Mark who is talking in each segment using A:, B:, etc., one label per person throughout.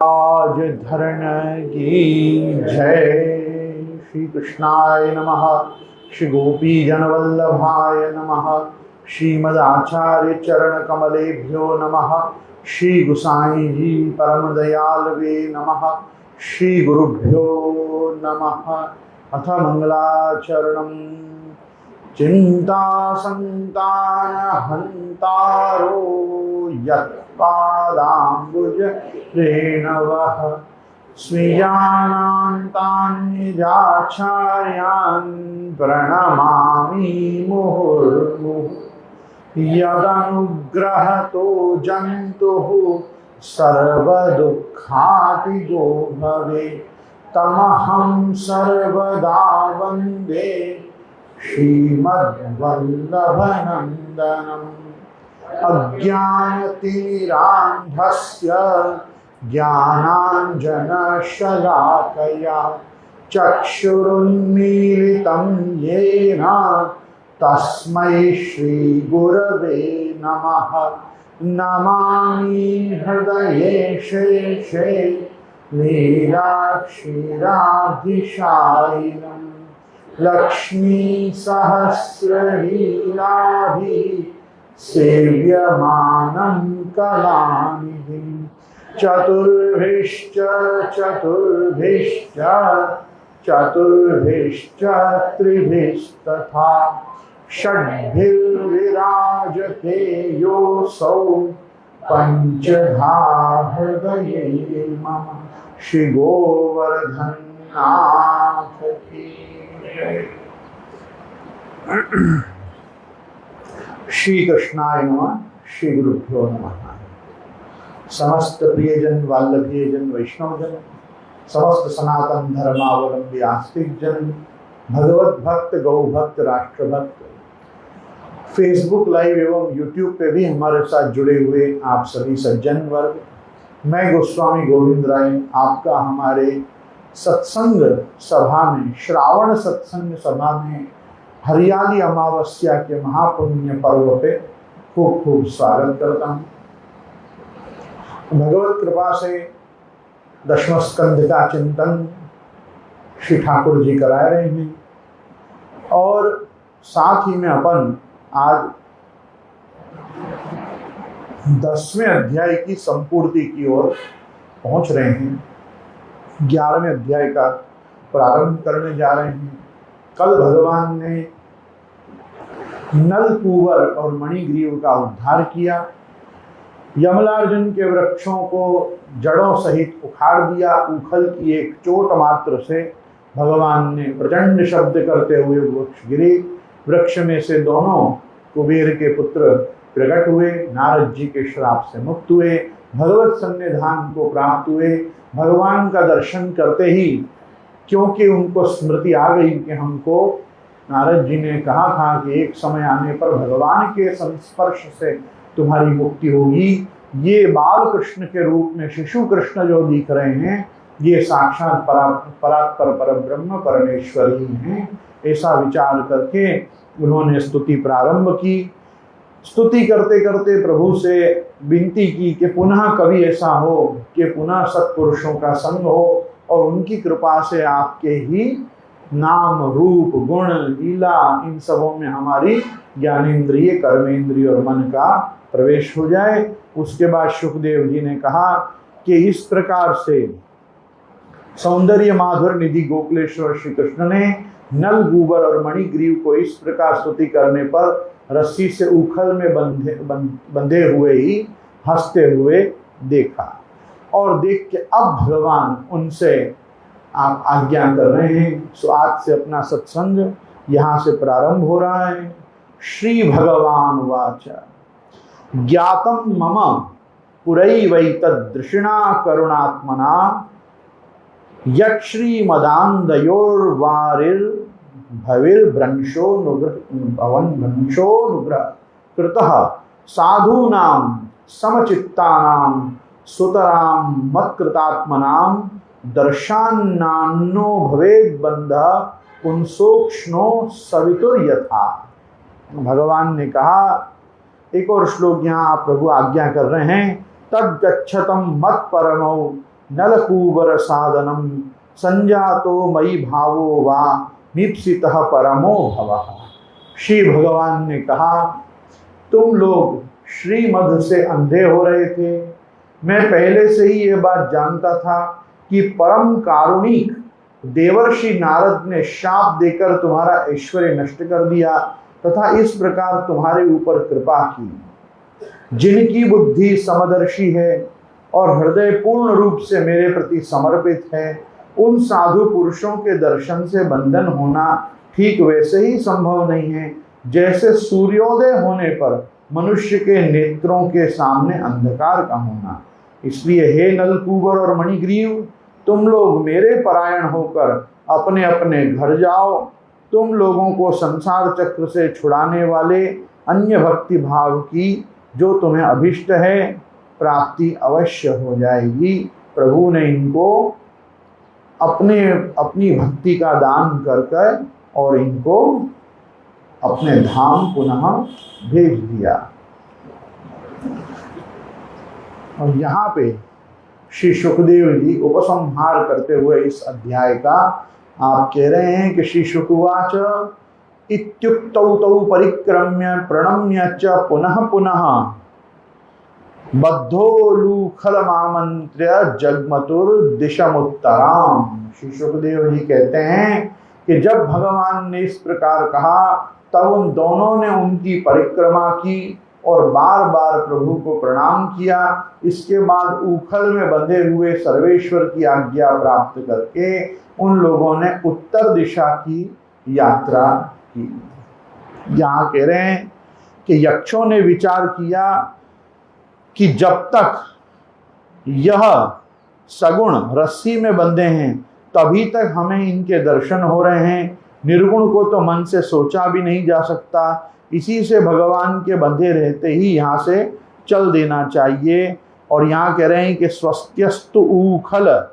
A: आज धरण की जय। श्री कृष्णाय नमः। श्री गोपी जन वल्लभाय नमः। श्रीमद आचार्य चरण कमलेभ्यो नमः। श्री गुसाई जी परम दयालवे नमः। श्री गुरुभ्यो नमः। अथ मंगलाचरणम्। चिंता संतान हंतारो यत्पादाम्बुज रेणवः स्वीयानान्तान्निजाचार्यान् प्रणमामि मुहुर्मुहुः। यदनुग्रहतो जन्तुः सर्वदुःखातिगो भवेत् तमहं सर्वदा वन्दे श्रीमद्वल्लभनन्दनम्। अज्ञानतिमिरान्धस्य ज्ञानाञ्जनशलाकया चक्षुरुन्मीलितं येन तस्मै श्रीगुरवे नमः। नमामि हृदये शेषे लीलाक्षीराब्धिशायिनम्। लक्ष्मी सहस्रलीलाभिः सेव्यमानं कलानिधिं। चतुर्भिश्च चतुर्भिश्च चतुर्भिश्च त्रिभिस्तथा षड्भिर्विराजते योऽसौ पञ्चधा हृदये मम। श्री गोवर्धननाथ की जय। श्री कृष्णाय नमः। श्री गुरुभ्यो नमः। समस्त प्रियजन वाल्लभीयजन वैष्णवजन समस्त सनातन धर्मावलंबी आस्तिक जन भगवत भक्त गौ भक्त राष्ट्र भक्त फेसबुक लाइव एवं यूट्यूब पे भी हमारे साथ जुड़े हुए आप सभी सज्जन वर्ग, मैं गोस्वामी गोविंद राय आपका हमारे सत्संग सभा में, श्रावण सत्संग सभा में हरियाली अमावस्या के महापुण्य पर्व पे खूब खूब स्वागत करता हूँ। भगवत कृपा से दशम स्कंध का चिंतन श्री ठाकुर जी करा रहे हैं और साथ ही में अपन आज 10वें अध्याय की संपूर्ति की ओर पहुंच रहे हैं। 11वें अध्याय का प्रारंभ करने जा रहे हैं। कल भगवान ने नलकूबर और मणिग्रीव का उद्धार किया, यमलार्जुन के वृक्षों को जड़ों सहित उखाड़ दिया। उखल की एक चोट मात्र से भगवान ने प्रचंड शब्द करते हुए वृक्ष गिरे। वृक्ष में से दोनों कुबेर के पुत्र प्रकट हुए, नारद जी के श्राप से मुक्त हुए, भगवत सन्निधान को प्राप्त हुए। भगवान का दर्शन करते ही, क्योंकि उनको स्मृति आ गई कि हमको नारद जी ने कहा था कि एक समय आने पर भगवान के संस्पर्श से तुम्हारी मुक्ति होगी। ये बाल कृष्ण के रूप में शिशु कृष्ण जो दिख रहे हैं, ये साक्षात परात्पर परब्रह्म परमेश्वर ही हैं। ऐसा विचार करके उन्होंने स्तुति प्रारंभ की। स्तुति करते करते प्रभु से विनती की कि पुनः कभी ऐसा हो कि पुनः सत्पुरुषों का संग हो और उनकी कृपा से आपके ही नाम रूप गुण लीला इन सबों में हमारी ज्ञानेन्द्रिय कर्मेंद्रिय और मन का प्रवेश हो जाए। उसके बाद सुखदेव जी ने कहा कि इस प्रकार से सौंदर्य माधुर निधि गोकुलेश्वर श्री कृष्ण ने नल गूबर और मणिग्रीव को इस प्रकार स्तुति करने पर रस्सी से उखल में बंधे हुए ही हंसते हुए देखा और देख के अब भगवान उनसे आप आज्ञा कर रहे हैं। सो आज से अपना सत्संग यहाँ से प्रारंभ हो रहा है। श्री भगवान वाच ज्ञातम मम पुरैवैतदृषिणा करुणात्मना यश्रीमदान्धयोर्वारिर्भविर्भ्रंशोऽनुग्रह कृतः साधूनां समचित्तानां सुतरां मत्कृतात्मनां दर्शान्नान्नो भवेद बंधः पुंसोक्ष्णो सवितुर यथा। भगवान ने कहा, एक और श्लोक यहाँ प्रभु आज्ञा कर रहे हैं, तद गच्छतम मत परमौ नलकूबर साधनम संजातो मयि भावो वा मीप्सितः परमो भवः। श्री भगवान ने कहा, तुम लोग श्रीमद से अंधे हो रहे थे। मैं पहले से ही ये बात जानता था कि परम कारुणिक देवर्षि नारद ने शाप देकर तुम्हारा ऐश्वर्य नष्ट कर दिया तथा इस प्रकार तुम्हारे ऊपर कृपा की। जिनकी बुद्धि समदर्शी है और हृदय पूर्ण रूप से मेरे प्रति समर्पित है, उन साधु पुरुषों के दर्शन से बंधन होना ठीक वैसे ही संभव नहीं है जैसे सूर्योदय होने पर मनुष्य के नेत्रों के सामने अंधकार का होना। इसलिए हे नलकूबर और मणिग्रीव, तुम लोग मेरे परायण होकर अपने अपने घर जाओ। तुम लोगों को संसार चक्र से छुड़ाने वाले अन्य भक्ति भाव की जो तुम्हें अभिष्ट है प्राप्ति अवश्य हो जाएगी। प्रभु ने इनको अपनी भक्ति का दान कर और इनको अपने धाम पुनः भेज दिया। और यहाँ पे श्री सुखदेव जी उपसंहार करते हुए इस अध्याय का आप कह रहे हैं कि श्री शुकवाच इत्युक्तौ तौ परिक्रम्य प्रणम्य च पुनः पुनः बद्धोलूखल मामंत्र्य जगमतुर दिशमुत्तराम। श्री सुखदेव जी कहते हैं कि जब भगवान ने इस प्रकार कहा तब उन दोनों ने उनकी परिक्रमा की और बार बार प्रभु को प्रणाम किया। इसके बाद उखल में बंधे हुए सर्वेश्वर की आज्ञा प्राप्त करके उन लोगों ने उत्तर दिशा की यात्रा की। यहाँ कह रहे हैं कि यक्षों ने विचार किया कि जब तक यह सगुण रस्सी में बंधे हैं तभी तक हमें इनके दर्शन हो रहे हैं। निर्गुण को तो मन से सोचा भी नहीं जा सकता। इसी से भगवान के बंधे रहते ही यहाँ से चल देना चाहिए। और यहाँ कह रहे हैं कि स्वस्त्यस्तु उखल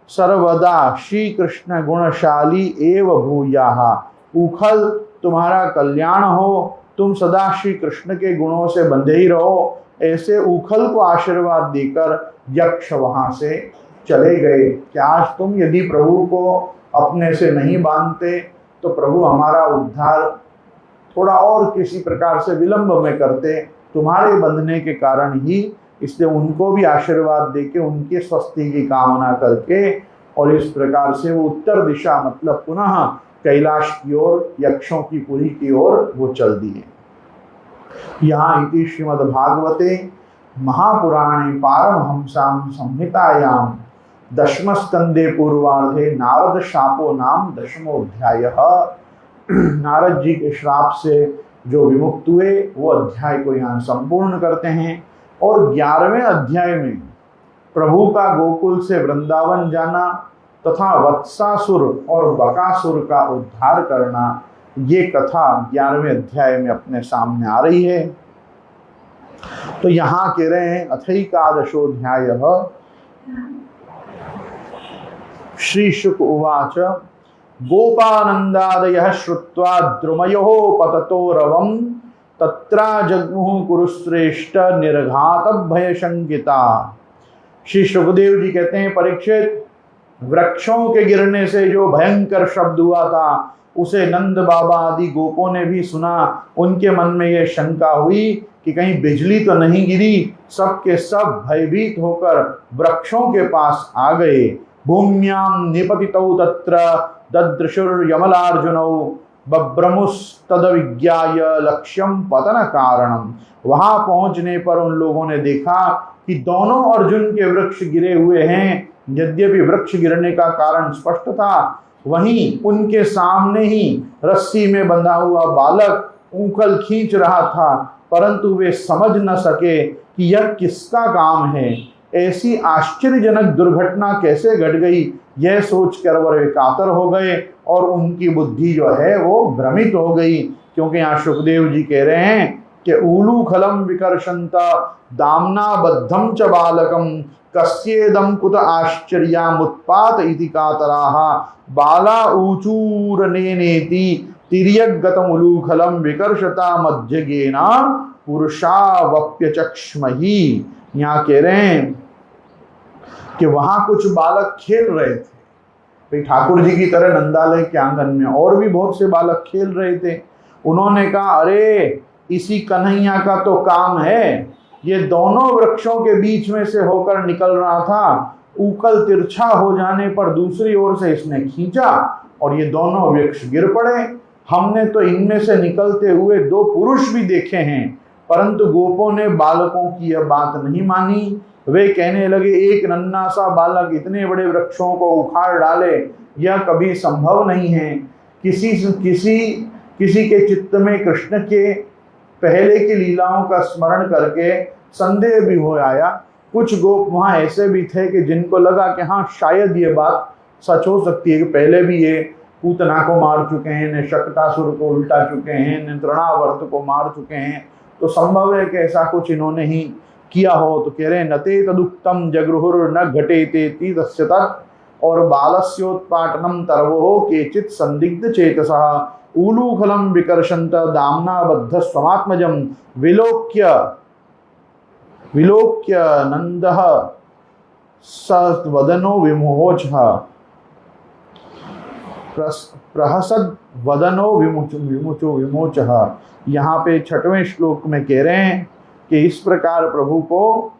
A: सर्वदा श्री कृष्ण गुणशाली एव भूयाः। उखल तुम्हारा कल्याण हो, तुम सदा श्री कृष्ण के गुणों से बंधे ही रहो। ऐसे उखल को आशीर्वाद देकर यक्ष वहां से चले गए कि आज तुम यदि प्रभु को अपने से नहीं बांधते तो प्रभु हमारा उद्धार थोड़ा और किसी प्रकार से विलंब में करते, तुम्हारे बंधने के कारण ही। इसलिए उनको भी आशीर्वाद देके उनके स्वस्थि की कामना करके और इस प्रकार से वो उत्तर दिशा मतलब पुनः कैलाश की ओर, यक्षों की पुरी की ओर वो चल दिए। यहाँ इति श्रीमद्भागवते महापुराणे पारमहंस्यां संहितायां दशम स्कंदे पूर्वार्धे नारद शापो नाम दशमोऽध्यायः। नारद जी के श्राप से जो विमुक्त हुए वो अध्याय को यहाँ संपूर्ण करते हैं। और 11वें अध्याय में प्रभु का गोकुल से वृंदावन जाना तथा वत्सासुर और बकासुर का उद्धार करना, ये कथा 11वें अध्याय में अपने सामने आ रही है। तो यहाँ कह रहे हैं अथैकादशोऽध्यायः। श्री शुक उवाच गोपानन्दादयः श्रुत्वा द्रुमयोः पततो रवं तत्रा जग्मुः कुरुश्रेष्ठ निर्घात भयशंकिता। श्री सुखदेव जी कहते हैं, परीक्षित, वृक्षों के गिरने से जो भयंकर शब्द हुआ था उसे नंद बाबा आदि गोपों ने भी सुना। उनके मन में यह शंका हुई कि कहीं बिजली तो नहीं गिरी। सब के सब भयभीत होकर वृक्षों के पास आ गए। भूम्यां निपतितौ तत्र ददृशुर्यमलार्जुनौ बभ्रमुस्तदविज्ञाय लक्ष्यम पतन कारणम। वहां पहुंचने पर उन लोगों ने देखा कि दोनों अर्जुन के वृक्ष गिरे हुए हैं। यद्यपि वृक्ष गिरने का कारण स्पष्ट था, वहीं उनके सामने ही रस्सी में बंधा हुआ बालक ऊखल खींच रहा था, परंतु वे समझ न सके कि यह किसका काम है। ऐसी आश्चर्यजनक दुर्घटना कैसे घट गई, यह सोचकर वे कातर हो गए और उनकी बुद्धि जो है वो भ्रमित हो गई। क्योंकि यहाँ सुखदेव जी कह रहे हैं कि ऊलूखलम विकर्षंता दामना बद्धम च बालकम कस्येदम कुत आश्चर्यामुत्पात इति कातराः बाला ऊचूरनेनेति तिर्यगतमुलूखलम विकर्षता मध्यगेना पुरुषावप्यचक्ष्महि। यहाँ कह रहे हैं कि वहां कुछ बालक खेल रहे थे। भाई ठाकुर जी की तरह नंदालय के आंगन में और भी बहुत से बालक खेल रहे थे। उन्होंने कहा, अरे इसी कन्हैया का तो काम है, ये दोनों वृक्षों के बीच में से होकर निकल रहा था, ऊकल तिरछा हो जाने पर दूसरी ओर से इसने खींचा और ये दोनों वृक्ष गिर पड़े। हमने तो इनमें से निकलते हुए 2 पुरुष भी देखे हैं, परंतु गोपों ने बालकों की यह बात नहीं मानी। वे कहने लगे, एक नन्हा सा बालक इतने बड़े वृक्षों को उखाड़ डाले, यह कभी संभव नहीं है। किसी के चित्त में कृष्ण के पहले की लीलाओं का स्मरण करके संदेह भी हो आया। कुछ गोप वहां ऐसे भी थे कि जिनको लगा कि हाँ शायद ये बात सच हो सकती है कि पहले भी ये पूतना को मार चुके हैं, ने शक्टासुर को उल्टा चुके हैं, ने तृणावर्त को मार चुके हैं, तो संभव है कि ऐसा कुछ इन्होंने ही किया हो। तो कह रहे हैं, नते तदुक्तम जगृहुर न घटेते तस्य तत् और बालस्योत्पाटनम तरवो केचित संदिग्ध चेतसः ऊलूखलम विकर्षंत दाम्ना बद्ध स्वमात्मजम विलोक्य नंदः सवदनो विमोचः प्रहसद वदनो विमोचः। यहाँ पे 6वें श्लोक में कह रहे हैं कि इस प्रकार प्रभु को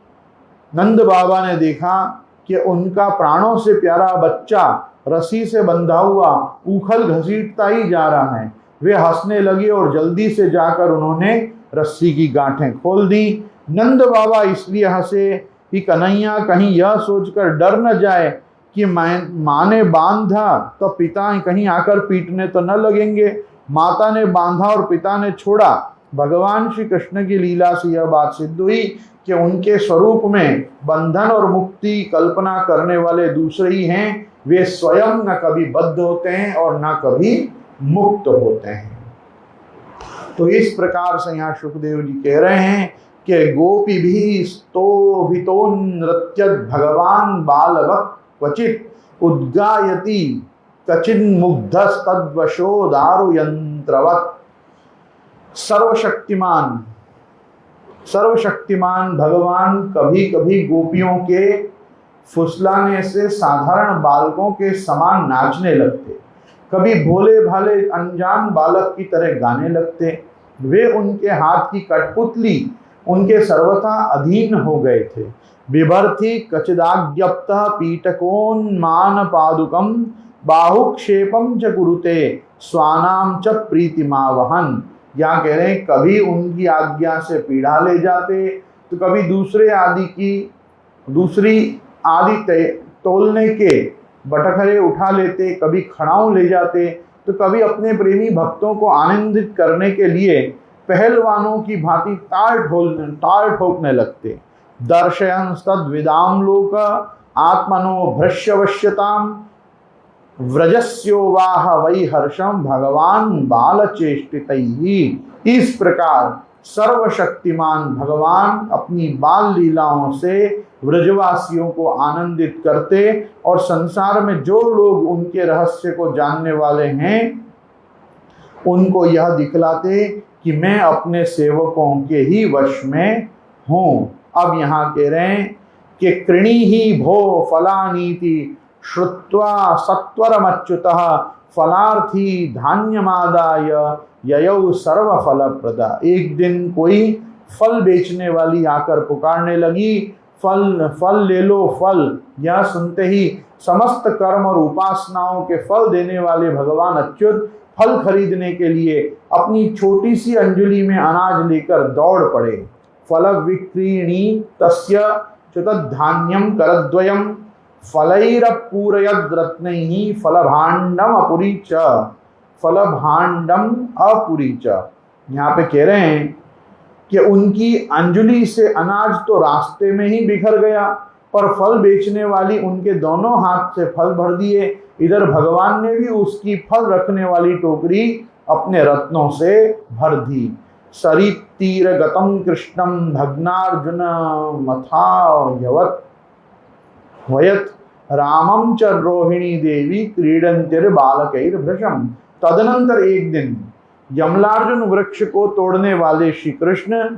A: नंद बाबा ने देखा कि उनका प्राणों से प्यारा बच्चा रस्सी से बंधा हुआ ऊखल घसीटता ही जा रहा है। वे हंसने लगे और जल्दी से जाकर उन्होंने रस्सी की गांठें खोल दी। नंद बाबा इसलिए हंसे कि कन्हैया कहीं यह सोचकर डर न जाए कि माँ ने बांधा तो पिता कहीं आकर पीटने तो न लगेंगे। माता ने बांधा और पिता ने छोड़ा। भगवान श्री कृष्ण की लीला से यह बात सिद्ध हुई कि उनके स्वरूप में बंधन और मुक्ति कल्पना करने वाले दूसरे ही हैं। वे स्वयं न कभी बद्ध होते हैं और न कभी मुक्त होते हैं। तो इस प्रकार से यहाँ सुखदेव जी कह रहे हैं कि गोपी भी स्तो नृत्य भगवान बालवत् क्वचित उद्गायति कचिन्मुग्धस्तद्वशो दारुयंत्रवत्। सर्वशक्तिमान भगवान कभी कभी गोपियों के फुसलाने से साधारण बालकों के समान नाचने लगते, कभी भोले भाले अनजान बालक की तरह गाने लगते। वे उनके हाथ की कठपुतली उनके सर्वथा अधीन हो गए थे। बिभर्ति कचिदाज्ञप्तः पीटकोन्मान पादुकम बाहुक्षेपम च कुरुते स्वानाम च प्रीतिमावहन। यहाँ कह रहे हैं कभी उनकी आज्ञा से पीढ़ा ले जाते तो कभी दूसरी आदि तोलने के बटखरे उठा लेते, कभी खड़ाऊ ले जाते, तो कभी अपने प्रेमी भक्तों को आनंदित करने के लिए पहलवानों की भांति ताल ठोकने लगते। दर्शयंस्तद्विदाम लोक आत्मनो भ्रश्यवश्यताम व्रजस्योवाह वै हर्षम भगवान बाल चेष्टितैः। इस प्रकार सर्वशक्तिमान भगवान अपनी बाल लीलाओं से व्रजवासियों को आनंदित करते और संसार में जो लोग उनके रहस्य को जानने वाले हैं उनको यह दिखलाते कि मैं अपने सेवकों के ही वश में हूँ। अब यहाँ कह रहे हैं कि कृणी ही भो फलानीति श्रुत्वा सत्वरमच्युतः फलार्थी धान्यमादाय ययौ सर्वफलप्रदा। एक दिन कोई फल बेचने वाली आकर पुकारने लगी, फल ले लो फल। यह सुनते ही समस्त कर्म और उपासनाओं के फल देने वाले भगवान अच्युत फल खरीदने के लिए अपनी छोटी सी अंजलि में अनाज लेकर दौड़ पड़े। फल विक्रीणी तस्य च्युतधान्यम करद्वयम फलैरपूरयद् रत्नैः फलभाण्डम अपुरी च। यहाँ पे कह रहे हैं कि उनकी अंजलि से अनाज तो रास्ते में ही बिखर गया, पर फल बेचने वाली उनके दोनों हाथ से फल भर दिए। इधर भगवान ने भी उसकी फल रखने वाली टोकरी अपने रत्नों से भर दी। सरितीर गतम कृष्णम भग्नार्जुन मथायवत् वयत रामम च रोहिणी देवी क्रीडंतिर बालकैर्भृशम। तदनंतर एक दिन यमलार्जुन वृक्ष को तोड़ने वाले श्री कृष्ण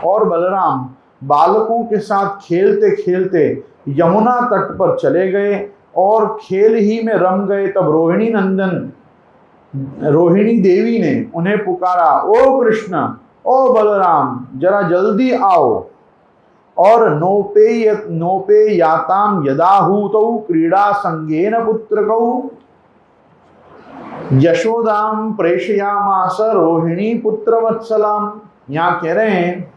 A: और बलराम बालकों के साथ खेलते खेलते यमुना तट पर चले गए और खेल ही में रम गए। तब रोहिणी देवी ने उन्हें पुकारा, ओ कृष्ण, ओ बलराम, जरा जल्दी आओ। और नोपे याताम यदाहूतौ क्रीड़ा संगेन पुत्रकौ यशोदाम प्रेषयामास रोहिणी पुत्र वत्सलाम। यहाँ कह रहे हैं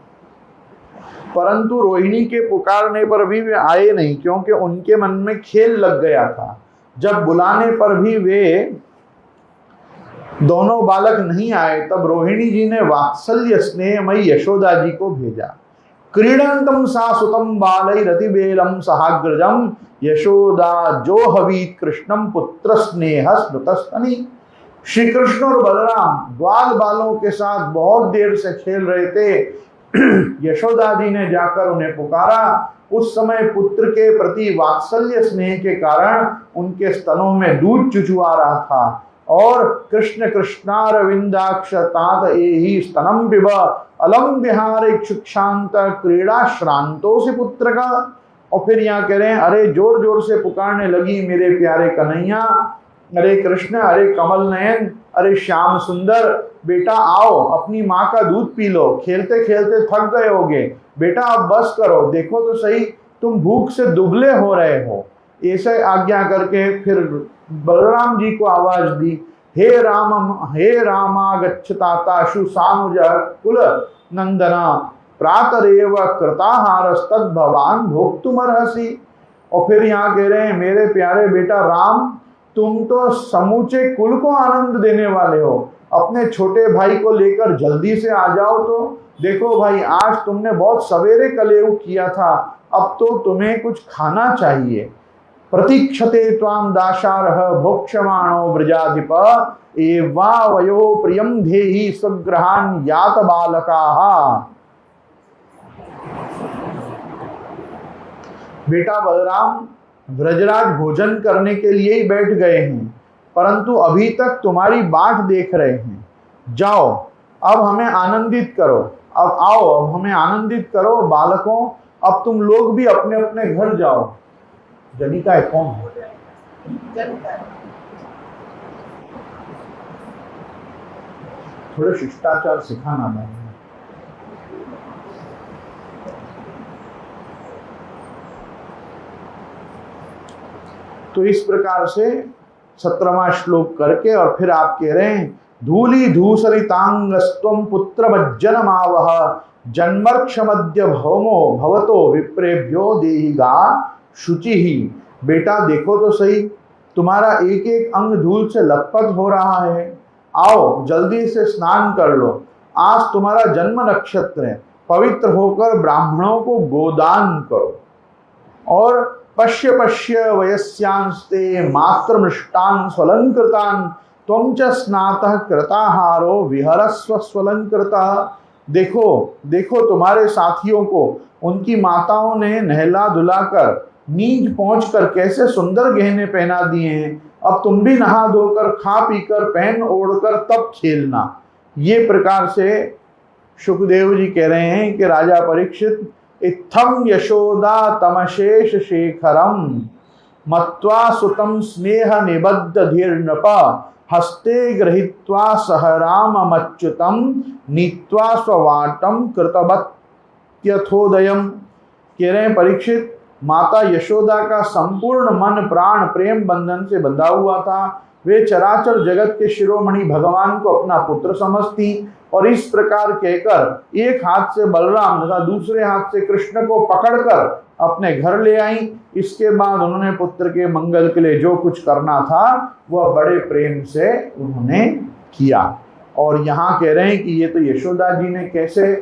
A: परंतु रोहिणी के पुकारने पर भी वे आए नहीं, क्योंकि उनके मन में खेल लग गया था। जब बुलाने पर भी वे दोनों बालक नहीं आए, तब रोहिणी जी ने वात्सल्य स्नेहमयी यशोदा जी को भेजा। क्रीडंतम सासुतम बालै रतिबेलम सहाग्रजम यशोदा जो हवीत कृष्णम पुत्र स्नेह स्मृतस्तनी। श्री कृष्ण और बलराम ग्वाल बालों के साथ बहुत देर से खेल रहे थे। यशोदा जी ने जाकर उन्हें पुकारा। उस समय पुत्र के प्रति वात्सल्य स्नेह के कारण उनके स्तनों में दूध चुचुआ रहा था। और कृष्ण कृष्णारविंदाक्ष तात एहि स्तनम पिब अलम बिहार इक्षुक्षांत क्रीड़ा श्रांतो से पुत्र का। और फिर यहाँ कह रहे हैं, अरे जोर जोर से पुकारने लगी, मेरे प्यारे कन्हैया, अरे कृष्ण, अरे कमल नयन, अरे श्याम सुंदर, बेटा आओ, अपनी माँ का दूध पी लो, खेलते खेलते थक गए होगे, बेटा अब बस करो, देखो तो सही तुम भूख से दुबले हो रहे हो। ऐसे आज्ञा करके फिर बलराम जी को आवाज दी, हे रामागच्छताताशु सानुज कुल नंदना प्रातरेव कृताहारस्तद भवान भोक्तुमर्हसि। और फिर यहाँ कह रहे हैं, मेरे प्यारे बेटा राम, तुम तो समूचे कुल को आनंद देने वाले हो, अपने छोटे भाई को लेकर जल्दी से आ जाओ। तो देखो भाई, आज तुमने बहुत सवेरे कलेव किया था, अब तो तुम्हें कुछ खाना चाहिए। प्रतीक्षते त्वाम दाशारह भोक्षमाणो ब्रजाधिप एवा वयो प्रियम धेहि स्वग्रहान यात बालकाः। बेटा बलराम, ब्रजराज भोजन करने के लिए ही बैठ गए हैं, परंतु अभी तक तुम्हारी बाट देख रहे हैं। जाओ, अब हमें आनंदित करो, अब आओ, अब हमें आनंदित करो बालकों, अब तुम लोग भी अपने अपने घर जाओ। जनिका है कौन है? थोड़े शिष्टाचार सिखाना मैं। तो इस प्रकार से 17वां श्लोक करके और फिर आप कह रहे हैं, धूली धूसरितांगस्त्वं पुत्र मज्जनमावह जन्मर्क्षमद्य भवमो भवतो विप्रेभ्यो देहिगा शुचिहि। बेटा देखो तो सही, तुम्हारा एक एक अंग धूल से लथपथ हो रहा है, आओ जल्दी से स्नान कर लो, आज तुम्हारा जन्म नक्षत्र है, पवित्र होकर ब्राह्मणों को गोदान करो। और पश्य पश्य वयस्यांस्ते मात्र मृष्टान स्वलंकृतान त्वं च स्नातः कृताहारो विहरस्व स्वलंकृतः। देखो देखो तुम्हारे साथियों को उनकी माताओं ने नहला धुलाकर नींद पहुंचकर कैसे सुंदर गहने पहना दिए हैं, अब तुम भी नहा धोकर खा पीकर पहन ओढ़कर तब खेलना। ये प्रकार से सुखदेव जी कह रहे हैं कि राजा परीक्षित, इत्थम यशोदा तमशेष शेखरम मत्वा सुतम स्नेह निबद्ध धीर्नप हस्ते गृहीत्वा सहरामच्युतम नीत्वा स्ववाटम कृतवत्यथोदयम। कह रहे हैं परीक्षित, माता यशोदा का संपूर्ण मन प्राण प्रेम बंधन से बंधा हुआ था। वे चराचर जगत के शिरोमणि भगवान को अपना पुत्र समझती और इस प्रकार कहकर एक हाथ से बलराम तथा दूसरे हाथ से कृष्ण को पकड़कर अपने घर ले आई। इसके बाद उन्होंने पुत्र के मंगल के लिए जो कुछ करना था वह बड़े प्रेम से उन्होंने किया। और यहाँ कह रहे हैं कि ये तो यशोदा जी ने कैसे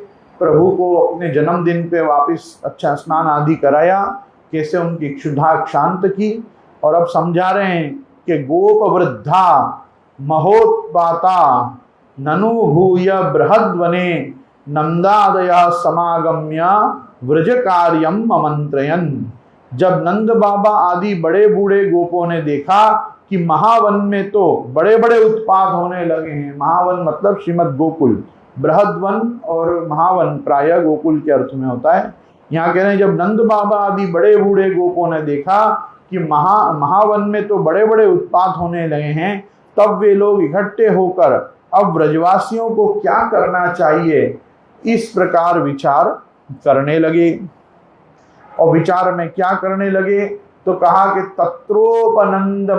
A: प्रभु को अपने जन्मदिन पे वापस अच्छा स्नान आदि कराया, कैसे उनकी क्षुधा शांत की। और अब समझा रहे हैं कि गोप वृद्धा महोत्पाता ननु भूय बृहद्वने नंदादया समागम्य व्रज कार्यम अमंत्रयन। जब नंद बाबा आदि बड़े बूढ़े गोपों ने देखा कि महावन में तो बड़े बड़े उत्पात होने लगे हैं, महावन मतलब श्रीमद गोकुल, बृहद्वन और महावन प्राय गोकुल के अर्थ में होता है, यहाँ कह रहे हैं जब नंद बाबा आदि बड़े बूढ़े गोपों ने देखा कि महावन में तो बड़े बड़े उत्पात होने लगे हैं, तब वे लोग इकट्ठे होकर अब ब्रजवासियों को क्या करना चाहिए इस प्रकार विचार करने लगे। और विचार में क्या करने लगे तो कहा कि तत्रोपनंद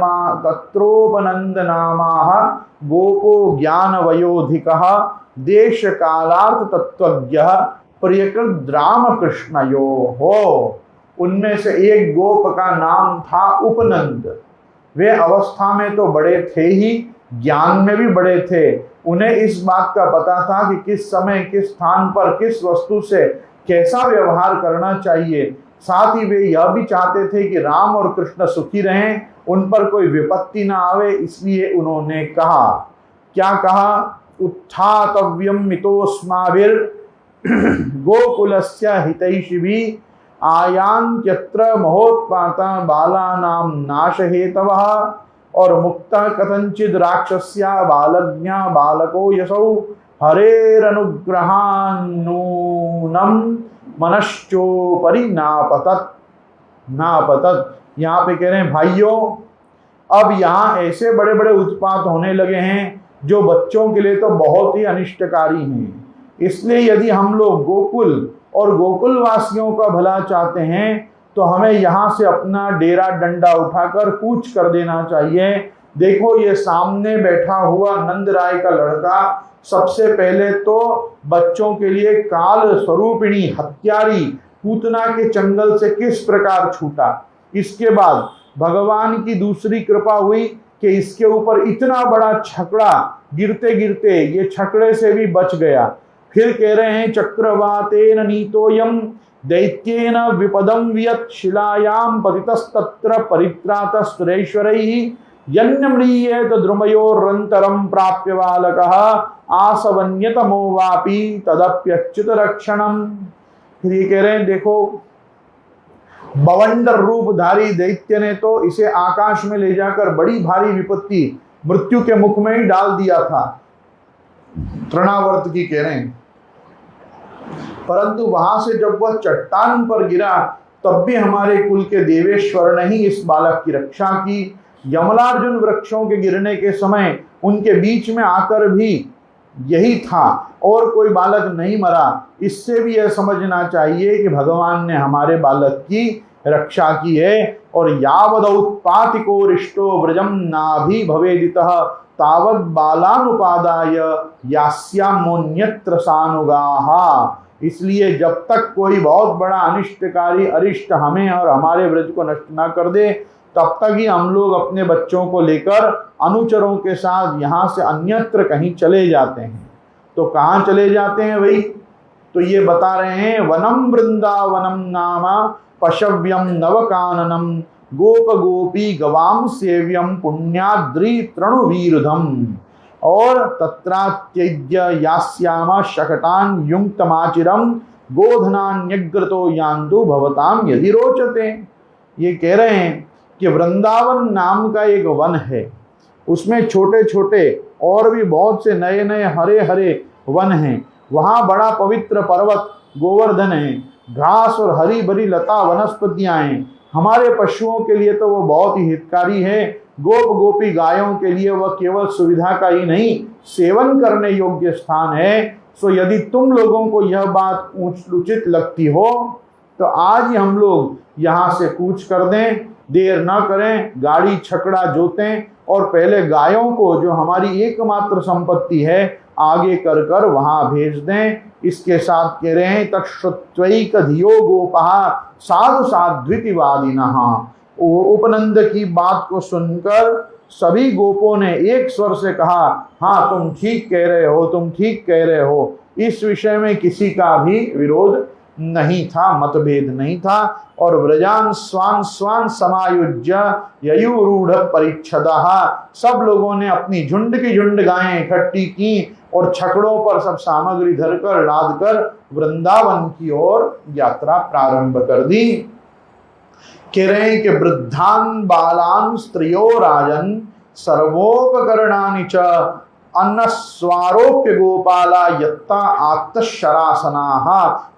A: नामा गोपो ज्ञान वयोधिकः देश कालार्थ तत्वज्ञ प्रियकृत रामकृष्णयो हो। उनमें से एक गोप का नाम था उपनंद। वे अवस्था में तो बड़े थे ही, ज्ञान में भी बड़े थे। उन्हें इस बात का पता था कि किस समय किस स्थान पर किस वस्तु से कैसा व्यवहार करना चाहिए। साथ ही वे यह भी चाहते थे कि राम और कृष्ण सुखी रहें, उन पर कोई विपत्ति ना आवे। इसलिए उन्होंने कहा, क्या कहा, उत्थातव्यम मितोस्माभिर गोकुलस्य हितैषिभिः आयान्त्यत्र महोत्पाता बालानां नाश हेतवः। और मुक्ता कथंचिद राक्षस्या बालज्ञा बालको यसौ हरेरनुग्रहान्नूनं मनश्चोपरि नापतत। यहाँ पे कह रहे हैं भाइयों, अब यहाँ ऐसे बड़े बड़े उत्पात होने लगे हैं जो बच्चों के लिए तो बहुत ही अनिष्टकारी हैं। इसलिए यदि हम लोग गोकुल और गोकुल वासियों का भला चाहते हैं तो हमें यहाँ से अपना डेरा डंडा उठाकर कूच कर देना चाहिए। देखो ये सामने बैठा हुआ नंद राय का लड़का सबसे पहले तो बच्चों के लिए काल स्वरूपिणी हत्यारी पूतना के चंगल से किस प्रकार छूटा। इसके बाद भगवान की दूसरी कृपा हुई कि इसके ऊपर इतना बड़ा छकड़ा गिरते गिरते ये छकड़े से भी बच गया। फिर कह रहे हैं चक्रवातेन नीतोयम दैत्येन विपदम वियत शिलायाम पतितस्तत्र परित्रातः सुरेश्वरैः यन्मृयेत द्रुमयोरन्तरं प्राप्य बालकः आसवन्यतमो वापि तदप्यच्युत रक्षणम्। फिर ये कह रहे हैं देखो बवंडर रूपधारी दैत्य ने तो इसे आकाश में ले जाकर बड़ी भारी विपत्ति मृत्यु के मुख में ही डाल दिया था, तृणावर्त की कह रहे हैं। परंतु वहां से जब वह चट्टान पर गिरा तब भी हमारे कुल के देवेश्वर ने ही इस बालक की रक्षा की। यमलार्जुन वृक्षों के गिरने के समय उनके बीच में आकर भी यही था और कोई बालक नहीं मरा। इससे भी यह समझना चाहिए कि भगवान ने हमारे बालक की रक्षा की है। और यावदौत्पातिको रिष्टो व्रजम नाभि भवेदितः तावद बालानुपादाय यास्यामोन्यत्र सानुगाहा। इसलिए जब तक कोई बहुत बड़ा अनिष्टकारी अरिष्ट हमें और हमारे व्रज को नष्ट ना कर दे तब तक ही हम लोग अपने बच्चों को लेकर अनुचरों के साथ यहाँ से अन्यत्र कहीं चले जाते हैं। तो कहाँ चले जाते हैं भाई, तो ये बता रहे हैं वनम वृंदावनम नामा पशव्यम नवकाननम गोप गोपी गवाम सेव्यम पुण्याद्रि तृणुवीरुधम। और तत्रात्यज्य यास्यामा शकटान युक्तमाचिरम गोधनान्यग्रतो यान्तु भवताम यदि रोचते। ये कह रहे हैं कि वृंदावन नाम का एक वन है, उसमें छोटे छोटे और भी बहुत से नए नए हरे हरे वन हैं। वहाँ बड़ा पवित्र पर्वत गोवर्धन है, घास और हरी भरी लता वनस्पतियाँ हैं। हमारे पशुओं के लिए तो वो बहुत ही हितकारी है। गोप गोपी गायों के लिए वह केवल सुविधा का ही नहीं सेवन करने योग्य स्थान है। सो यदि तुम लोगों को यह बात उचित लगती हो तो आज ही हम लोग यहाँ से कूच कर दें, देर न करें, गाड़ी छकड़ा जोतें और पहले गायों को जो हमारी एकमात्र संपत्ति है आगे कर कर वहाँ भेज दें। इसके साथ कह रहे हैं तत्श्रुत्वैक धियो गोपः साधु साध्वितिवादिनः। उपनंद की बात को सुनकर सभी गोपों ने एक स्वर से कहा, हाँ तुम ठीक कह रहे हो, तुम ठीक कह रहे हो। इस विषय में किसी का भी विरोध नहीं था, मतभेद नहीं था। और व्रजान स्वान स्वान समायुज्य ययुरूढ़ परिच्छदः, सब लोगों ने अपनी झुंड की झुंड गायें इकट्ठी की और छकड़ों पर सब सामग्री धरकर लाद कर वृंदावन की ओर यात्रा प्रारंभ कर दी। कह रहे हैं कि वृद्धान बालान स्त्रियो राजन सर्वोपकरणानि च अन्नस्वारोप्य गोपाला यत्ता आत्तशरासनाः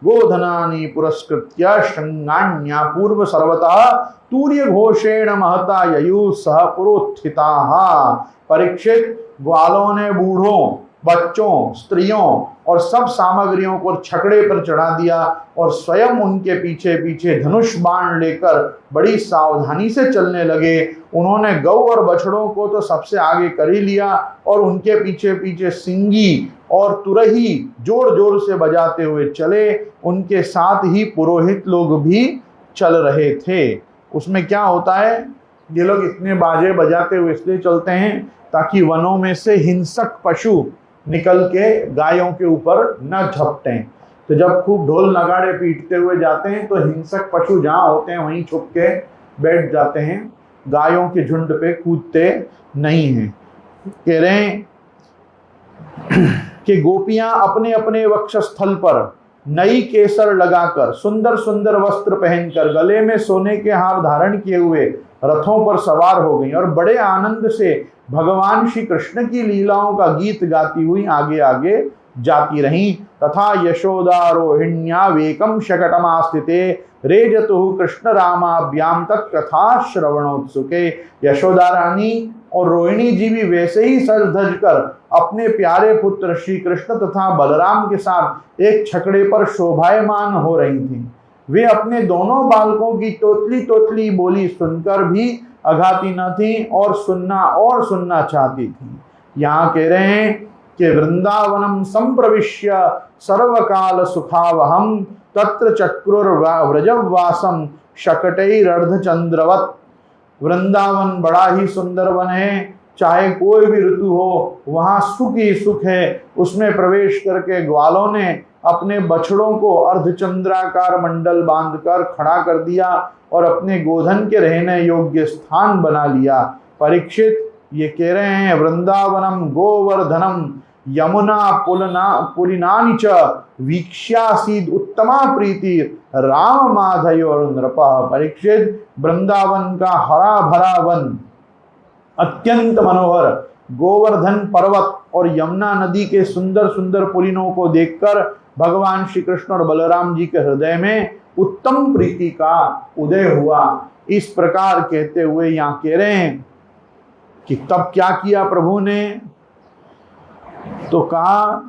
A: गोधनानि पुरस्कृत्य शृंगान्या पूर्व सर्वतः तूर्य घोषेण महता ययु सह पुरोत्थिताः। परीक्षित, ग्वालों ने बूढ़ों, बच्चों, स्त्रियों और सब सामग्रियों को छकड़े पर चढ़ा दिया और स्वयं उनके पीछे पीछे धनुष बाण लेकर बड़ी सावधानी से चलने लगे। उन्होंने गौ और बछड़ों को तो सबसे आगे कर ही लिया और उनके पीछे पीछे सिंगी और तुरही जोर जोर से बजाते हुए चले। उनके साथ ही पुरोहित लोग भी चल रहे थे। उसमें क्या होता है, ये लोग इतने बाजे बजाते हुए इसलिए चलते हैं ताकि वनों में से हिंसक पशु निकल के गायों के ऊपर न झपटें। तो जब खूब ढोल नगाड़े पीटते हुए जाते हैं तो हिंसक पशु जहाँ होते हैं वहीं छुप के बैठ जाते हैं, गायों के झुंड पे कूदते नहीं हैं। कह रहे हैं कि गोपियां अपने अपने वक्षस्थल पर नई केसर लगाकर, सुंदर सुंदर वस्त्र पहनकर, गले में सोने के हार धारण किए हुए रथों पर सवार हो गई और बड़े आनंद से भगवान श्री कृष्ण की लीलाओं का गीत गाती हुई आगे आगे जाती रहीं। तथा यशोदा रोहिण्या वेकम शकटमास्थिते रेजतु कृष्ण रामाभ्याम तत्कथा श्रवणोत्सुके। यशोदा रानी और रोहिणी जी भी वैसे ही सज धज कर अपने प्यारे पुत्र श्री कृष्ण तथा बलराम के साथ एक छकड़े पर शोभायमान हो रही थीं। वे अपने दोनों बालकों की तोतली तोतली बोली सुनकर भी अघाती न थी और सुनना चाहती थी। यहाँ कह रहे हैं कि वृंदावनम संप्रविश्य सर्वकाल सुखावहम तत्र चक्रुर्व्रजवासम शकटैरर्धचंद्रवत्। वृंदावन बड़ा ही सुंदर वन है, चाहे कोई भी ऋतु हो वहां सुख ही सुख है। उसमें प्रवेश करके ग्वालों ने अपने बछड़ों को अर्धचंद्राकार मंडल बांधकर खड़ा कर दिया और अपने गोधन के रहने योग्य स्थान बना लिया। परीक्षित, ये कह रहे हैं वृंदावनम गोवर्धनम यमुना पुलिनानि च वीक्ष्यासीद उत्तमा प्रीति राम माधयो नृपः। परीक्षित, वृंदावन का हरा भरा वन, अत्यंत मनोहर गोवर्धन पर्वत और यमुना नदी के सुंदर सुंदर पुलिनों को देखकर भगवान श्री कृष्ण और बलराम जी के हृदय में उत्तम प्रीति का उदय हुआ। इस प्रकार कहते हुए यहाँ कह रहे हैं कि तब क्या किया प्रभु ने, तो कहा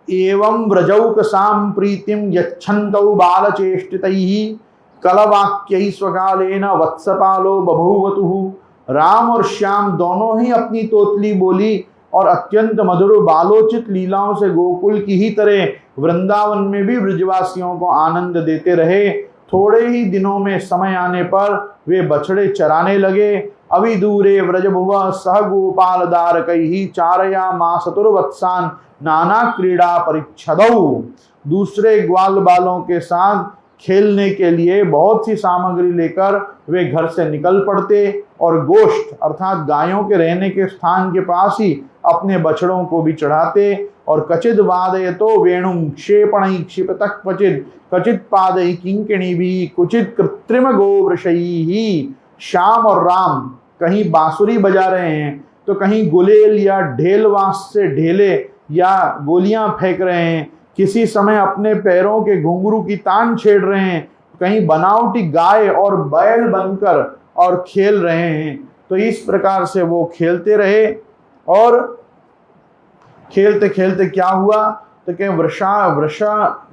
A: एवं व्रजौकसां प्रीतिम यच्छन्तौ बालचेष्टितैः कलवाक्यैः स्वकालेन वत्सपालो बभूवतुः। राम और श्याम दोनों ही अपनी तोतली बोली और अत्यंत मधुर बालोचित लीलाओं से गोकुल की ही तरह वृंदावन में भी ब्रजवासियों को आनंद देते रहे। थोड़े ही दिनों में समय आने पर वे बछड़े चराने लगे। अभी दूरे व्रजभुव सह गोपाल दारकैः चारयामासतुर्वत्सान नाना क्रीड़ा परिच्छदौ। दूसरे ग्वाल बालों के साथ खेलने के लिए बहुत सी सामग्री लेकर वे घर से निकल पड़ते और गोष्ठ अर्थात गायों के रहने के स्थान के पास ही अपने बछड़ों को भी चढ़ाते और कचिद वादयतो वेणुं क्षेपणैः क्षिपतः क्वचित पादैः किंकिणीभिः कुचित कृत्रिम गोवृषैः। श्याम और राम कहीं बांसुरी बजा रहे हैं तो कहीं गुलेल या ढेलवास से ढेले या गोलियां फेंक रहे हैं, किसी समय अपने पैरों के घुंघरू की तान छेड़ रहे हैं, कहीं बनावटी गाय और बैल बनकर और खेल रहे हैं। तो इस प्रकार से वो खेलते रहे और खेलते खेलते क्या हुआ, तो कि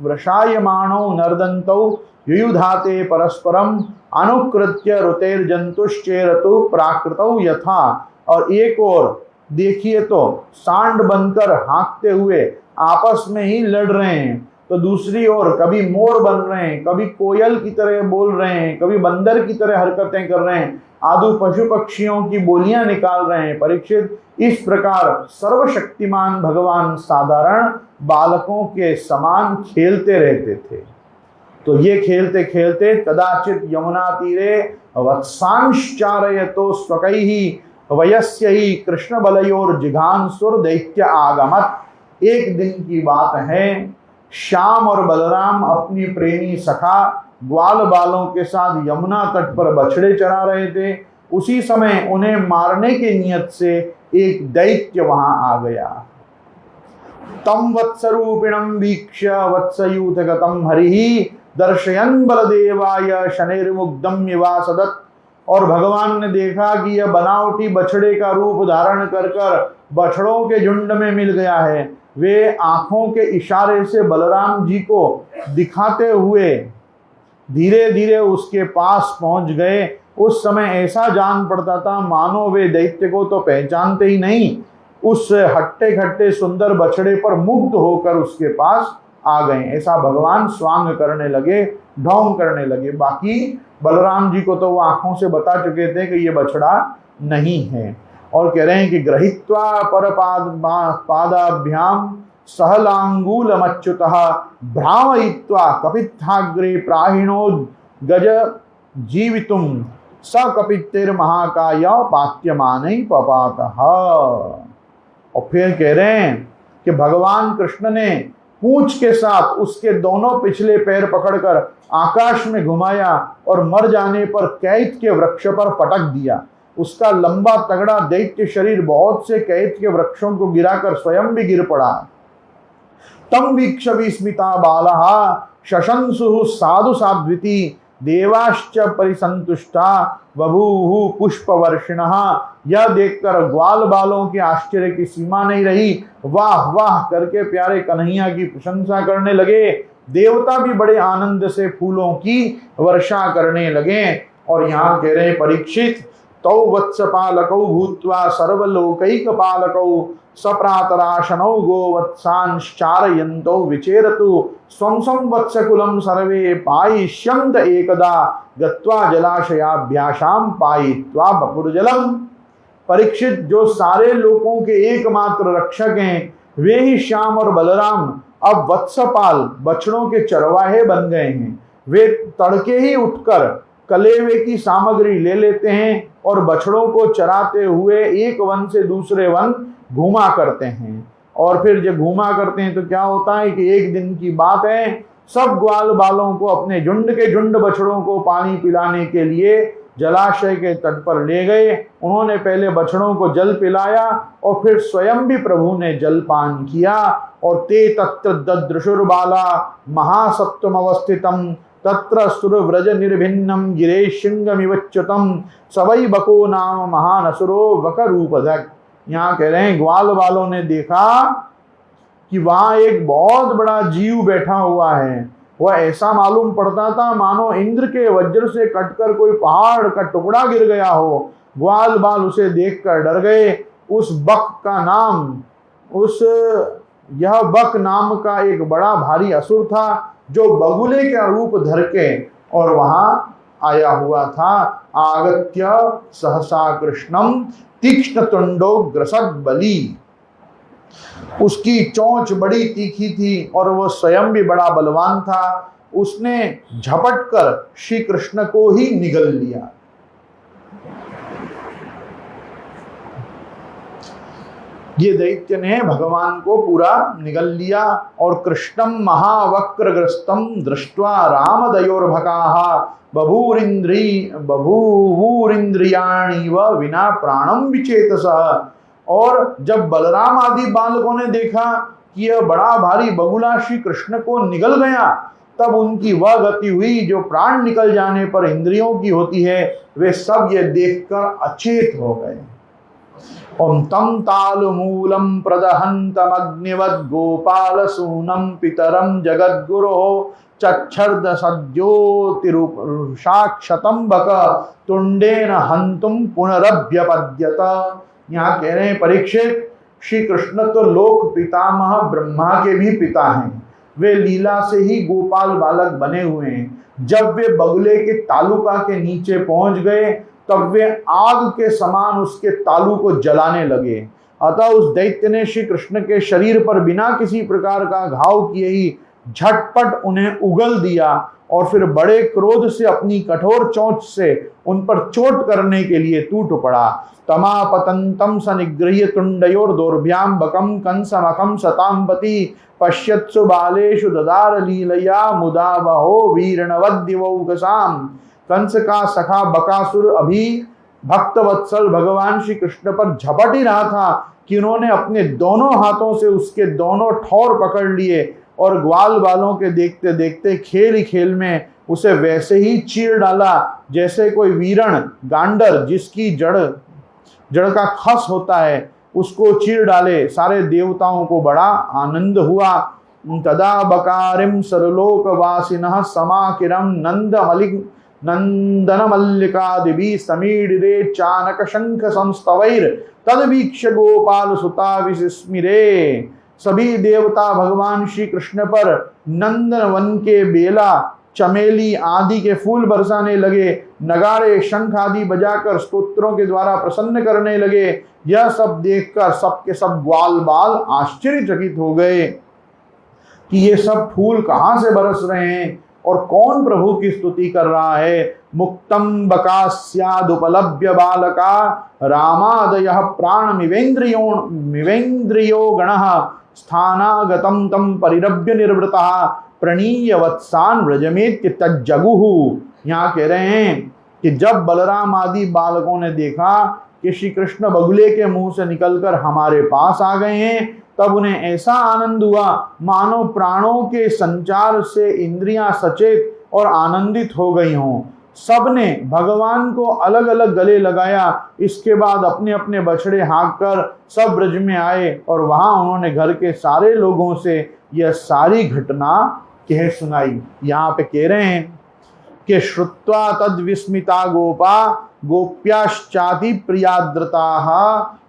A: वृषायमाणौ नर्दन्तौ युयुधाते परस्परम अनुकृत्य ऋतेर्जंतुश्चेरतु प्राकृतौ यथा। और एक और देखिए तो सांड बनकर हाँकते हुए आपस में ही लड़ रहे हैं, तो दूसरी ओर कभी मोर बन रहे हैं, कभी कोयल की तरह बोल रहे हैं, कभी बंदर की तरह हरकतें कर रहे हैं, आदि पशु पक्षियों की बोलियां निकाल रहे हैं। परीक्षित, इस प्रकार सर्वशक्तिमान भगवान साधारण बालकों के समान खेलते रहते थे। तो ये खेलते खेलते कदाचित यमुना तीरे वत्सांश्चारयतो स्वकैः वयस्यैः कृष्ण बलयोर जिघांसुर दैत्य आगमत। एक दिन की बात है, श्याम और बलराम अपनी प्रेमी सखा ग्वाल बालों के साथ यमुना तट पर बछड़े चरा रहे थे। उसी समय उन्हें मारने की नियत से एक दैत्य वहां आ गया। तम वत्सरूपिणं वीक्ष्य वत्सयूथगतं हरिः दर्शयन् बलदेवाय शनैर्मुग्धं निवासदत्। और भगवान ने देखा कि यह बनावटी बछड़े का रूप धारण कर कर बछड़ों के झुंड में मिल गया है। वे आंखों के इशारे से बलराम जी को दिखाते हुए धीरे धीरे उसके पास पहुंच गए। उस समय ऐसा जान पड़ता था मानो वे दैत्य को तो पहचानते ही नहीं, उस हट्टे खट्टे सुंदर बछड़े पर मुग्ध होकर उसके पास आ गए। ऐसा भगवान स्वांग करने लगे, ढोंग करने लगे। बाकी बलराम जी को तो वो आंखों से बता चुके थे कि ये बछड़ा नहीं है। और कह रहे हैं कि ग्रहीत्वा पर पादाभ्याम सहलांगूलमच्युतः भ्रामयित्वा कपित्थाग्रे प्राहिणो गज जीवितुम स कपित्तिर्महाकाय पात्यमानै पपातः। और फिर कह रहे हैं कि भगवान कृष्ण ने पूंछ के साथ उसके दोनों पिछले पैर पकड़कर आकाश में घुमाया और मर जाने पर कैत के वृक्ष पर पटक दिया। उसका लंबा तगड़ा दैत्य शरीर बहुत से कैत के वृक्षों को गिराकर स्वयं भी गिर पड़ा। तम वीक्ष विस्मिता बालः शशंसुः साधु साध्विति देवाश्च परिसंतुष्टा बभूवुः पुष्पवर्षिणः। यह देखकर ग्वाल बालों के आश्चर्य की सीमा नहीं रही, वाह वाह करके प्यारे कन्हैया की प्रशंसा करने लगे। देवता भी बड़े आनंद से फूलों की वर्षा करने लगे। और यहाँ कह रहे परीक्षित, तौ वत्सपालकौ भूत्वा सर्वलोकैकपालकौ सप्रातराशनौ गोवत्सांश्चारयन्तौ विचेरतु स्वं स्वं वत्सकुलं सर्वे पायिष्यन्त एकदा गत्वा जलाशयाभ्यासां पायित्वा बपुरजलम्। परीक्षित, जो सारे लोगों के एकमात्र रक्षक हैं, वे ही श्याम और बलराम अब वत्सपाल बछड़ों के चरवाहे बन गए हैं। वे तड़के ही उठकर कलेवे की सामग्री ले लेते हैं और बछड़ों को चराते हुए एक वन से दूसरे वन घूमा करते हैं। और फिर जब घूमा करते हैं तो क्या होता है कि एक दिन की बात है, सब ग्वाल बालों को अपने झुंड के झुंड बछड़ों को पानी पिलाने के लिए जलाशय के तट पर ले गए। उन्होंने पहले बछड़ों को जल पिलाया और फिर स्वयं भी प्रभु ने जल पान किया। और ते तत्र ददृशुर्बाला महासत्वम अवस्थितम तत्र सुरव्रज निर्भिन्नम गिरेशिंगमिवच्युतम सवै बको नाम महानसुरो वकरूपधक। यहाँ कह रहे हैं ग्वाल वालों ने देखा कि वहां एक बहुत बड़ा जीव बैठा हुआ है। वह ऐसा मालूम पड़ता था मानो इंद्र के वज्र से कटकर कोई पहाड़ का टुकड़ा गिर गया हो। ग्वाल बाल उसे देखकर डर गए। उस बक का नाम यह बक नाम का एक बड़ा भारी असुर था जो बगुले का रूप धर के और वहां आया हुआ था। आगत्य सहसा कृष्णम तीक्ष्ण तुंडो ग्रसद बली। उसकी चोंच बड़ी तीखी थी और वह स्वयं भी बड़ा बलवान था। उसने झपट कर श्री कृष्ण को ही निगल लिया। ये दैत्य ने भगवान को पूरा निगल लिया। और कृष्णम महावक्रग्रस्तम दृष्ट्वा रामदयोर्भकाः बभूवुरिन्द्रियाणि व विना प्राणम विचेतसः। और जब बलराम आदि बालकों ने देखा कि यह बड़ा भारी बगुला श्री कृष्ण को निगल गया, तब उनकी वह गति हुई जो प्राण निकल जाने पर इंद्रियों की होती है। वे सब ये देखकर अचेत हो गए। ओम तम तालमूलम प्रदहंतमग्निवद गोपाल सूनम पितरम जगद्गुरो चक्षर्द सद्योतिरुषाक्षतम बक तुंडेन हंतुम पुनरभ्यपद्यत। यहाँ कह रहे हैं परीक्षित, श्री कृष्ण तो लोक पितामह ब्रह्मा के भी पिता हैं। वे लीला से ही गोपाल बालक बने हुए हैं। जब वे बगुले के तालुका के नीचे पहुंच गए तब वे आग के समान उसके तालू को जलाने लगे। अतः उस दैत्य ने श्री कृष्ण के शरीर पर बिना किसी प्रकार का घाव किए ही झटपट उन्हें उगल दिया और फिर बड़े क्रोध से अपनी कठोर चोंच से उन पर चोट करने के लिए टूट पड़ा। तमापतंतम सनिगृह्य तुंडयोर दोर्भ्याम बकम कंसमखम सतांपति पश्यत्सु बालेषु ददार लीलया मुदा बहो वीरणवद्दिवौकसाम। कंस का सखा बकासुर अभी भक्त वत्सल भगवान श्री कृष्ण पर झपट ही रहा था कि उन्होंने अपने दोनों हाथों से उसके दोनों ठौर पकड़ लिए और ग्वाल बालों के देखते देखते खेल ही खेल में उसे वैसे ही चीर डाला जैसे कोई वीरण गांडर जिसकी जड़ का खस होता है उसको चीर डाले। सारे देवताओं को बड़ा आनंद हुआ। तदा बकारिम सरलोकवासिनः समाकिरम नंदन मल्लिकादिभि समीडिरे चानक शंख संस्तवैर तदवीक्ष गोपाल सुता विस्मिरे। सभी देवता भगवान श्री कृष्ण पर नंदन वन के बेला चमेली आदि के फूल बरसाने लगे, नगाड़े शंख आदि बजाकर स्तोत्रों के द्वारा प्रसन्न करने लगे। यह सब देखकर सबके सब ग्वाल बाल आश्चर्यचकित हो गए कि ये सब फूल कहाँ से बरस रहे हैं और कौन प्रभु की स्तुति कर रहा है। मुक्तम बकास्यादुपलभ्य बालका रामादयः प्राणमिवेन्द्रियो गणः स्थानागतं तं परिरभ्य निर्वृतः प्रणीय वत्सान व्रजमेत्य तज्जगुहु। यहाँ कह रहे हैं कि जब बलराम आदि बालकों ने देखा कि श्री कृष्ण बगुले के मुंह से निकलकर हमारे पास आ गए हैं, तब उन्हें ऐसा आनंद हुआ मानो प्राणों के संचार से इंद्रियां सचेत और आनंदित हो गई हों। सबने भगवान को अलग अलग गले लगाया। इसके बाद अपने अपने बछड़े हाँक कर सब ब्रज में आए और वहां उन्होंने घर के सारे लोगों से यह सारी घटना कह सुनाई। यहाँ पे कह रहे हैं कि श्रुत्वा तद विस्मिता गोपा गोप्याश्चाति प्रियाद्रताः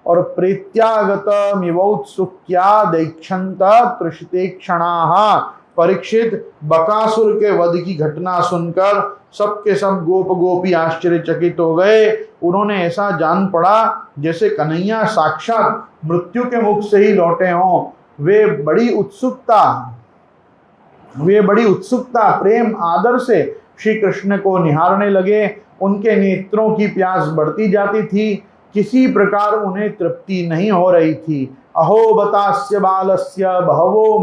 A: और प्रीत्यागतमिवोत्सुक्या दैक्षन्त तृषिते क्षणाः। परीक्षित, बकासुर के वध की घटना सुनकर सबके सब गोप गोपी आश्चर्यचकित हो गए। उन्होंने ऐसा जान पड़ा जैसे कन्हैया साक्षात मृत्यु के मुख से ही लौटे हों। वे बड़ी उत्सुकता प्रेम आदर से श्री कृष्ण को निहारने लगे। उनके नेत्रों की प्यास बढ़ती जाती थी, किसी प्रकार उन्हें तृप्ति नहीं हो रही थी। अहो बतास्य बालस्य बहवो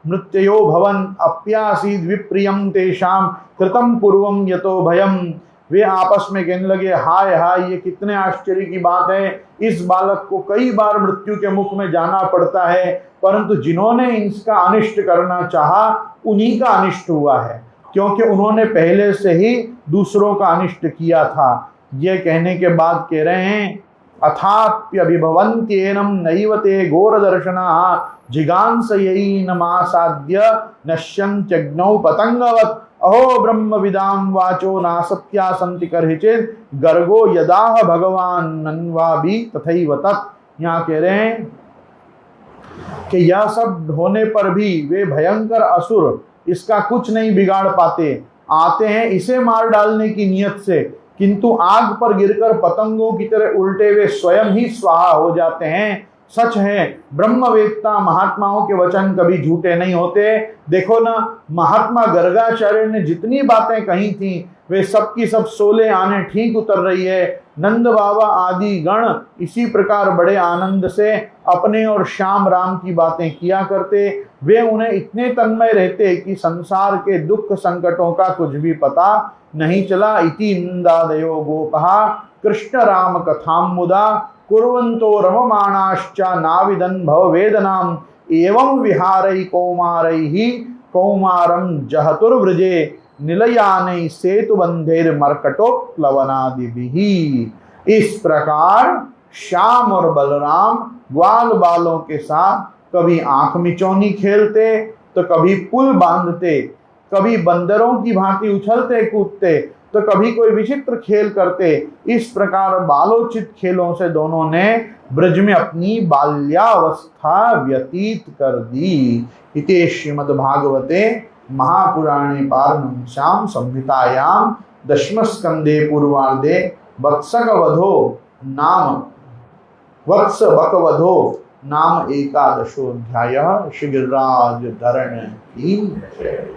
A: मृत्यो भवन अप्यासीद विप्रियम तेषाम कृतम पूर्वम यतो भयम। वे आपस में कहने लगे, हाय हाय, ये कितने आश्चर्य की बात है। इस बालक को कई बार मृत्यु के मुख में जाना पड़ता है, परंतु जिन्होंने इसका अनिष्ट करना चाहा उन्हीं का अनिष्ट हुआ है, क्योंकि उन्होंने पहले से ही दूसरों का अनिष्ट किया था। ये कहने के बाद कह रहे हैं, अथाप्यभिभवन्त्येनं नैव ते घोरदर्शनाः जिगांसयैनमासाद्य नश्यन्त्यग्नौ पतंगवत्। अहो ब्रह्मविदां वाचो नासत्या सन्ति कर्हिचित् गर्गो यदाह भगवान नन्वाभि तथैव तत्। यहाँ कह रहे हैं कि यह सब होने पर भी वे भयंकर असुर इसका कुछ नहीं बिगाड़ पाते। आते हैं इसे मार डालने की नियत से, किंतु आग पर गिरकर पतंगों की तरह उल्टे वे स्वयं ही स्वाहा हो जाते हैं। सच है, ब्रह्मवेत्ता महात्माओं के वचन कभी झूठे नहीं होते। देखो ना, महात्मा गर्गाचार्य ने जितनी बातें कही थी वे सब की सब 16 आने ठीक उतर रही है। नंद बाबा आदि गण इसी प्रकार बड़े आनंद से अपने और श्याम राम की बातें किया करते। वे उन्हें इतने तन्मय रहते कि संसार के दुख संकटों का कुछ भी पता नहीं चला। इति निंदादयो गोपहा कृष्ण राम कथाम मुदा कुर्वन्तो रममाणाश्च नाविदन् भव वेदनाम एवं विहारै कौमारैहि कौमारं जहतुर्व्रजे निलयानै सेतुबंधेर मर्कटोप्लवनादिभिः। इस प्रकार श्याम और बलराम ग्वाल बालों के साथ कभी आंख मिचौनी खेलते तो कभी पुल बांधते, कभी बंदरों की भांति उछलते कूदते तो कभी कोई विचित्र खेल करते। इस प्रकार बालोचित खेलों से दोनों ने ब्रज में अपनी बाल्यावस्था व्यतीत कर दी। इति श्रीमद्भागवते महापुराणे पारमहंस्यां संहितायां दशमस्कंदे पूर्वार्धे वत्सबकवधो नाम 11 श्री गिरिराज धरण की जय।